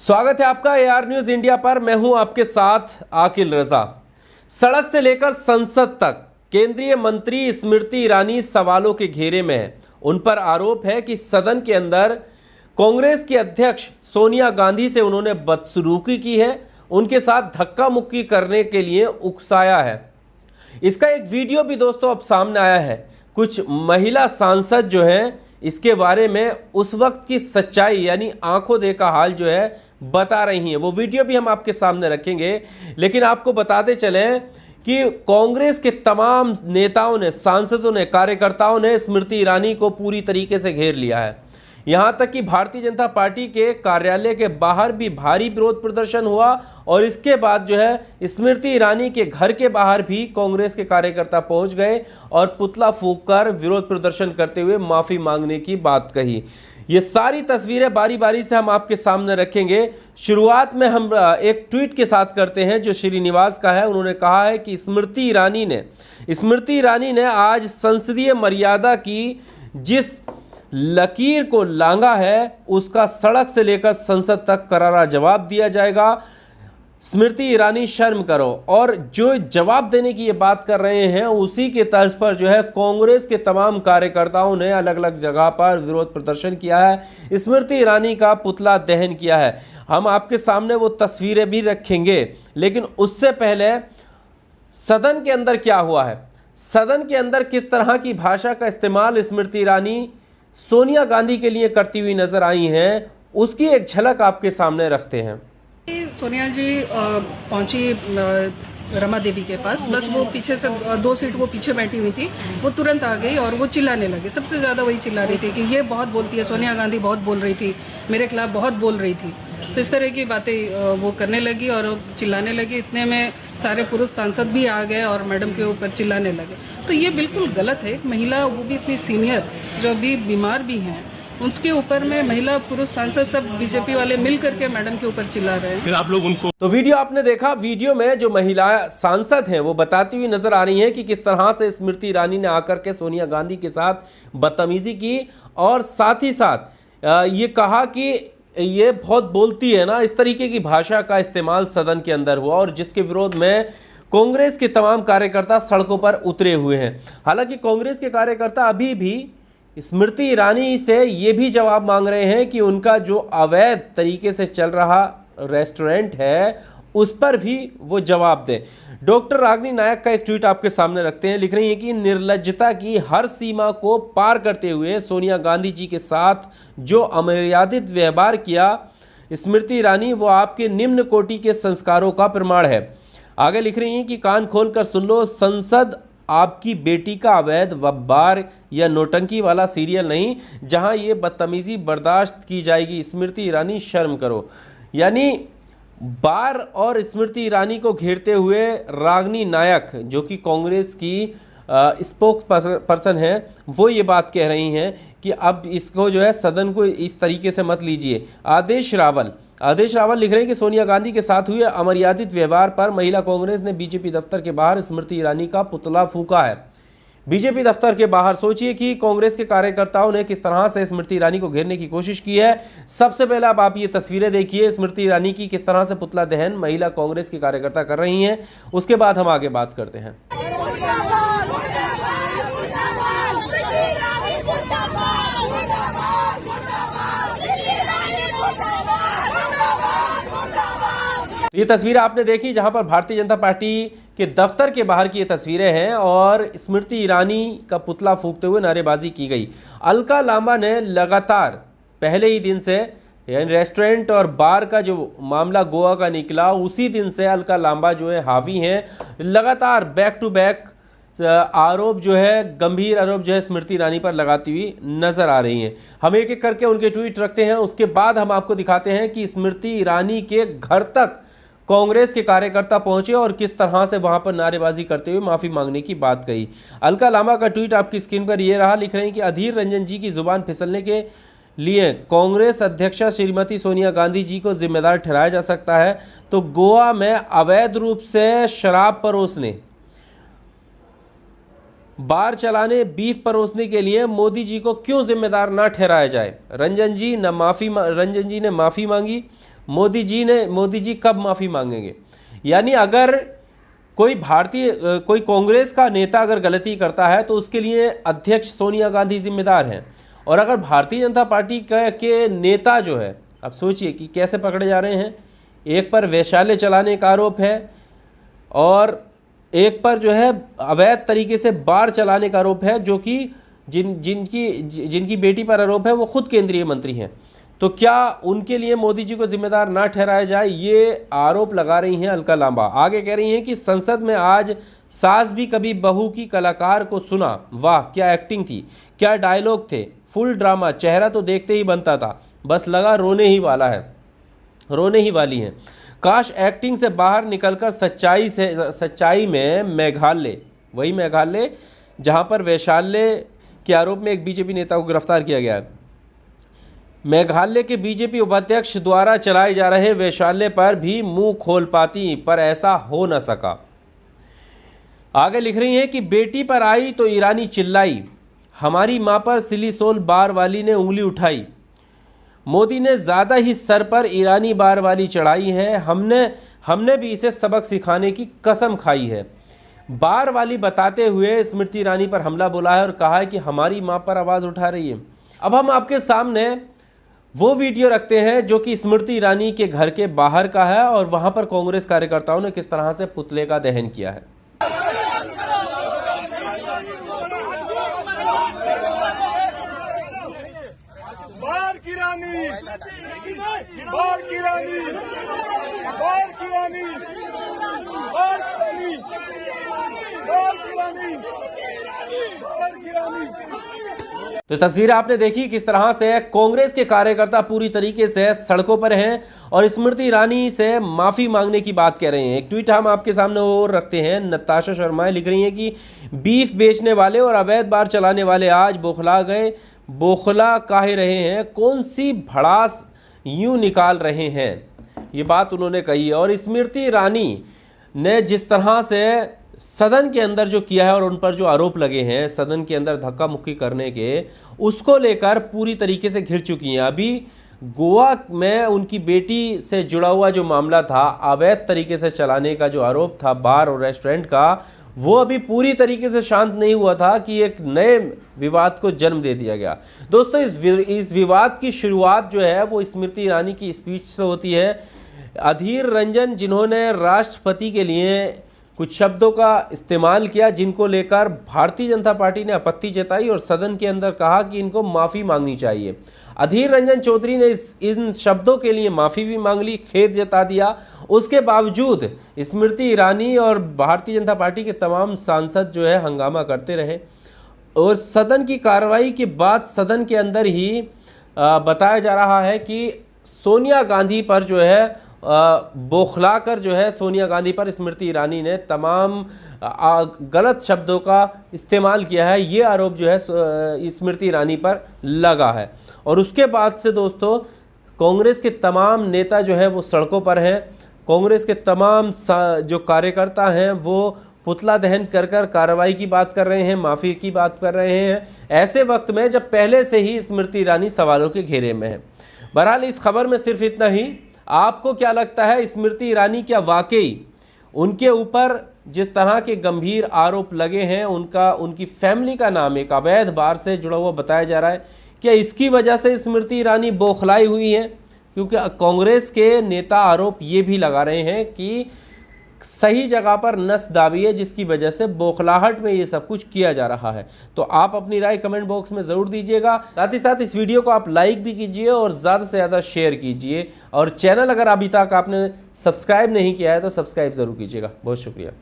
स्वागत है आपका एआर न्यूज इंडिया पर। मैं हूं आपके साथ आकिल रजा। सड़क से लेकर संसद तक केंद्रीय मंत्री स्मृति ईरानी सवालों के घेरे में है। उन पर आरोप है कि सदन के अंदर कांग्रेस की अध्यक्ष सोनिया गांधी से उन्होंने बदसलूकी की है, उनके साथ धक्का मुक्की करने के लिए उकसाया है। इसका एक वीडियो भी दोस्तों अब सामने आया है। कुछ महिला सांसद जो हैं इसके बारे में उस वक्त की सच्चाई यानी आंखों देखा हाल जो है बता रही हैं। वो वीडियो भी हम आपके सामने रखेंगे, लेकिन आपको बताते चलें कि कांग्रेस के तमाम नेताओं ने, सांसदों ने, कार्यकर्ताओं ने स्मृति ईरानी को पूरी तरीके से घेर लिया है। यहां तक कि भारतीय जनता पार्टी के कार्यालय के बाहर भी भारी विरोध प्रदर्शन हुआ और इसके बाद जो है स्मृति ईरानी के घर के बाहर भी कांग्रेस के कार्यकर्ता पहुंच गए और पुतला फूंककर विरोध प्रदर्शन करते हुए माफी मांगने की बात कही। ये सारी तस्वीरें बारी बारी से हम आपके सामने रखेंगे। शुरुआत में हम एक ट्वीट के साथ करते हैं जो श्रीनिवास का है। उन्होंने कहा है कि स्मृति ईरानी ने आज संसदीय मर्यादा की जिस लकीर को लांघा है उसका सड़क से लेकर संसद तक करारा जवाब दिया जाएगा। स्मृति ईरानी शर्म करो। और जो जवाब देने की ये बात कर रहे हैं उसी के तर्ज पर जो है कांग्रेस के तमाम कार्यकर्ताओं ने अलग अलग जगह पर विरोध प्रदर्शन किया है, स्मृति ईरानी का पुतला दहन किया है। हम आपके सामने वो तस्वीरें भी रखेंगे, लेकिन उससे पहले सदन के अंदर क्या हुआ है, सदन के अंदर किस तरह की भाषा का इस्तेमाल स्मृति ईरानी सोनिया गांधी के लिए करती हुई नजर आई हैं, उसकी एक झलक आपके सामने रखते हैं। सोनिया जी पहुंची रमा देवी के पास, बस वो पीछे से 2 सीट वो पीछे बैठी हुई थी, वो तुरंत आ गई और वो चिल्लाने लगे। सबसे ज्यादा वही चिल्ला रही थी कि ये बहुत बोलती है, सोनिया गांधी बहुत बोल रही थी, मेरे खिलाफ बहुत बोल रही थी। तो इस तरह की बातें वो करने लगी और चिल्लाने लगी। इतने में सारे पुरुष सांसद भी आ गए और मैडम के ऊपर चिल्लाने लगे। तो ये बिल्कुल गलत है। एक महिला, वो भी इतनी सीनियर, जो अभी बीमार भी हैं, उसके ऊपर में महिला पुरुष सांसद सब बीजेपी वाले मिल करके मैडम के ऊपर चिल्ला रहे हैं। फिर आप लोग उनको तो वीडियो आपने देखा। वीडियो में जो महिला सांसद हैं वो बताती हुई नजर आ रही हैं कि किस तरह से स्मृति ईरानी ने आकर के सोनिया गांधी के साथ बदतमीजी की और साथ ही साथ ये कहा कि ये बहुत बोलती है ना, इस तरीके की भाषा का इस्तेमाल सदन के अंदर हुआ और जिसके विरोध में कांग्रेस के तमाम कार्यकर्ता सड़कों पर उतरे हुए हैं। हालांकि कांग्रेस के कार्यकर्ता अभी भी स्मृति ईरानी से ये भी जवाब मांग रहे हैं कि उनका जो अवैध तरीके से चल रहा रेस्टोरेंट है उस पर भी वो जवाब दें। डॉक्टर रागिनी नायक का एक ट्वीट आपके सामने रखते हैं। लिख रही हैं कि निर्लज्जता की हर सीमा को पार करते हुए सोनिया गांधी जी के साथ जो अमर्यादित व्यवहार किया स्मृति ईरानी, वो आपके निम्न कोटि के संस्कारों का प्रमाण है। आगे लिख रही हैं कि कान खोलकर सुन लो, संसद आपकी बेटी का अवैध बार या नोटंकी वाला सीरियल नहीं जहां ये बदतमीजी बर्दाश्त की जाएगी। स्मृति ईरानी शर्म करो। यानी बार और स्मृति ईरानी को घेरते हुए रागिनी नायक, जो कि कांग्रेस की स्पोक्स पर्सन है, वो ये बात कह रही हैं कि अब इसको जो है सदन को इस तरीके से मत लीजिए। आदेश रावल लिख रहे हैं कि सोनिया गांधी के साथ हुए अमर्यादित व्यवहार पर महिला कांग्रेस ने बीजेपी दफ्तर के बाहर स्मृति ईरानी का पुतला फूंका है। बीजेपी दफ्तर के बाहर सोचिए कि कांग्रेस के कार्यकर्ताओं ने किस तरह से स्मृति ईरानी को घेरने की कोशिश की है। सबसे पहले अब आप ये तस्वीरें देखिए स्मृति ईरानी की, किस तरह से पुतला दहन महिला कांग्रेस के कार्यकर्ता कर रही हैं। उसके बाद हम आगे बात करते हैं। ये तस्वीर आपने देखी जहां पर भारतीय जनता पार्टी के दफ्तर के बाहर की ये तस्वीरें हैं और स्मृति ईरानी का पुतला फूंकते हुए नारेबाजी की गई। अलका लांबा ने लगातार पहले ही दिन से, यानी रेस्टोरेंट और बार का जो मामला गोवा का निकला उसी दिन से अलका लांबा जो है हावी हैं, लगातार बैक टू बैक आरोप जो है, गंभीर आरोप जो है स्मृति ईरानी पर लगाती हुई नजर आ रही हैं। हम एक एक करके उनके ट्वीट रखते हैं, उसके बाद हम आपको दिखाते हैं कि स्मृति ईरानी के घर तक कांग्रेस के कार्यकर्ता पहुंचे और किस तरह से वहां पर नारेबाजी करते हुए माफी मांगने की बात कही। अलका लांबा का ट्वीट आपकी स्क्रीन पर ये रहा। लिख रहे हैं कि अधीर रंजन जी की जुबान फिसलने के लिए कांग्रेस अध्यक्षा श्रीमती सोनिया गांधी जी को जिम्मेदार ठहराया जा सकता है, तो गोवा में अवैध रूप से शराब परोसने, बार चलाने, बीफ परोसने के लिए मोदी जी को क्यों जिम्मेदार ना ठहराया जाए। रंजन जी ने माफी मांगी। मोदी जी कब माफ़ी मांगेंगे। यानी अगर कोई कांग्रेस का नेता अगर गलती करता है तो उसके लिए अध्यक्ष सोनिया गांधी जिम्मेदार हैं, और अगर भारतीय जनता पार्टी के नेता जो है, अब सोचिए कि कैसे पकड़े जा रहे हैं। एक पर वैशाल्य चलाने का आरोप है और एक पर जो है अवैध तरीके से बार चलाने का आरोप है, जो कि जिनकी बेटी पर आरोप है वो खुद केंद्रीय मंत्री हैं। तो क्या उनके लिए मोदी जी को जिम्मेदार ना ठहराया जाए, ये आरोप लगा रही हैं अलका लांबा। आगे कह रही हैं कि संसद में आज सास भी कभी बहू की कलाकार को सुना, वाह क्या एक्टिंग थी, क्या डायलॉग थे, फुल ड्रामा, चेहरा तो देखते ही बनता था, बस लगा रोने ही वाली हैं। काश एक्टिंग से बाहर निकलकर सच्चाई में मेघालय जहां पर वैशाल्य के आरोप में एक बीजेपी नेता को गिरफ्तार किया गया है। मेघालय के बीजेपी उपाध्यक्ष द्वारा चलाए जा रहे वैशाल्य पर भी मुंह खोल पाती, पर ऐसा हो न सका। आगे लिख रही हैं कि बेटी पर आई तो ईरानी चिल्लाई, हमारी मां पर सिलीसोल बार वाली ने उंगली उठाई, मोदी ने ज्यादा ही सर पर ईरानी बार वाली चढ़ाई है, हमने भी इसे सबक सिखाने की कसम खाई है। बार वाली बताते हुए स्मृति ईरानी पर हमला बोला है और कहा है कि हमारी मां पर आवाज उठा रही है। अब हम आपके सामने वो वीडियो रखते हैं जो कि स्मृति ईरानी के घर के बाहर का है और वहां पर कांग्रेस कार्यकर्ताओं ने किस तरह से पुतले का दहन किया है। बार की रानी, बार की रानी, बार की रानी, बार की रानी, बार की रानी, बार की रानी। तो तस्वीर आपने देखी किस तरह से कांग्रेस के कार्यकर्ता पूरी तरीके से सड़कों पर हैं और स्मृति ईरानी से माफी मांगने की बात कह रहे हैं। एक ट्वीट हम आपके सामने और रखते हैं। नताशा शर्मा लिख रही हैं कि बीफ बेचने वाले और अवैध बार चलाने वाले आज बौखला गए, बौखला काहे रहे हैं, कौन सी भड़ास यूं निकाल रहे हैं, ये बात उन्होंने कही है। और स्मृति ईरानी ने जिस तरह से सदन के अंदर जो किया है और उन पर जो आरोप लगे हैं सदन के अंदर धक्का मुक्की करने के, उसको लेकर पूरी तरीके से घिर चुकी हैं। अभी गोवा में उनकी बेटी से जुड़ा हुआ जो मामला था, अवैध तरीके से चलाने का जो आरोप था बार और रेस्टोरेंट का, वो अभी पूरी तरीके से शांत नहीं हुआ था कि एक नए विवाद को जन्म दे दिया गया। दोस्तों इस विवाद की शुरुआत जो है वो स्मृति ईरानी की स्पीच से होती है। अधीर रंजन जिन्होंने राष्ट्रपति के लिए कुछ शब्दों का इस्तेमाल किया जिनको लेकर भारतीय जनता पार्टी ने आपत्ति जताई और सदन के अंदर कहा कि इनको माफ़ी मांगनी चाहिए। अधीर रंजन चौधरी ने इन शब्दों के लिए माफ़ी भी मांग ली, खेद जता दिया। उसके बावजूद स्मृति ईरानी और भारतीय जनता पार्टी के तमाम सांसद जो है हंगामा करते रहे और सदन की कार्रवाई के बाद सदन के अंदर ही बताया जा रहा है कि सोनिया गांधी पर जो है बौखलाकर जो है सोनिया गांधी पर स्मृति ईरानी ने तमाम गलत शब्दों का इस्तेमाल किया है, ये आरोप जो है स्मृति ईरानी पर लगा है। और उसके बाद से दोस्तों कांग्रेस के तमाम नेता जो है वो सड़कों पर हैं, कांग्रेस के तमाम जो कार्यकर्ता हैं वो पुतला दहन कर कार्रवाई की बात कर रहे हैं, माफ़ी की बात कर रहे हैं, ऐसे वक्त में जब पहले से ही स्मृति ईरानी सवालों के घेरे में है। बहरहाल इस खबर में सिर्फ इतना ही। आपको क्या लगता है, स्मृति ईरानी क्या वाकई उनके ऊपर जिस तरह के गंभीर आरोप लगे हैं, उनकी फैमिली का नाम एक अवैध बार से जुड़ा हुआ बताया जा रहा है, क्या इसकी वजह से स्मृति ईरानी बौखलाई हुई है? क्योंकि कांग्रेस के नेता आरोप ये भी लगा रहे हैं कि सही जगह पर नस दाबी है जिसकी वजह से बौखलाहट में ये सब कुछ किया जा रहा है। तो आप अपनी राय कमेंट बॉक्स में ज़रूर दीजिएगा। साथ ही साथ इस वीडियो को आप लाइक भी कीजिए और ज़्यादा से ज़्यादा शेयर कीजिए और चैनल अगर अभी तक आपने सब्सक्राइब नहीं किया है तो सब्सक्राइब ज़रूर कीजिएगा। बहुत शुक्रिया।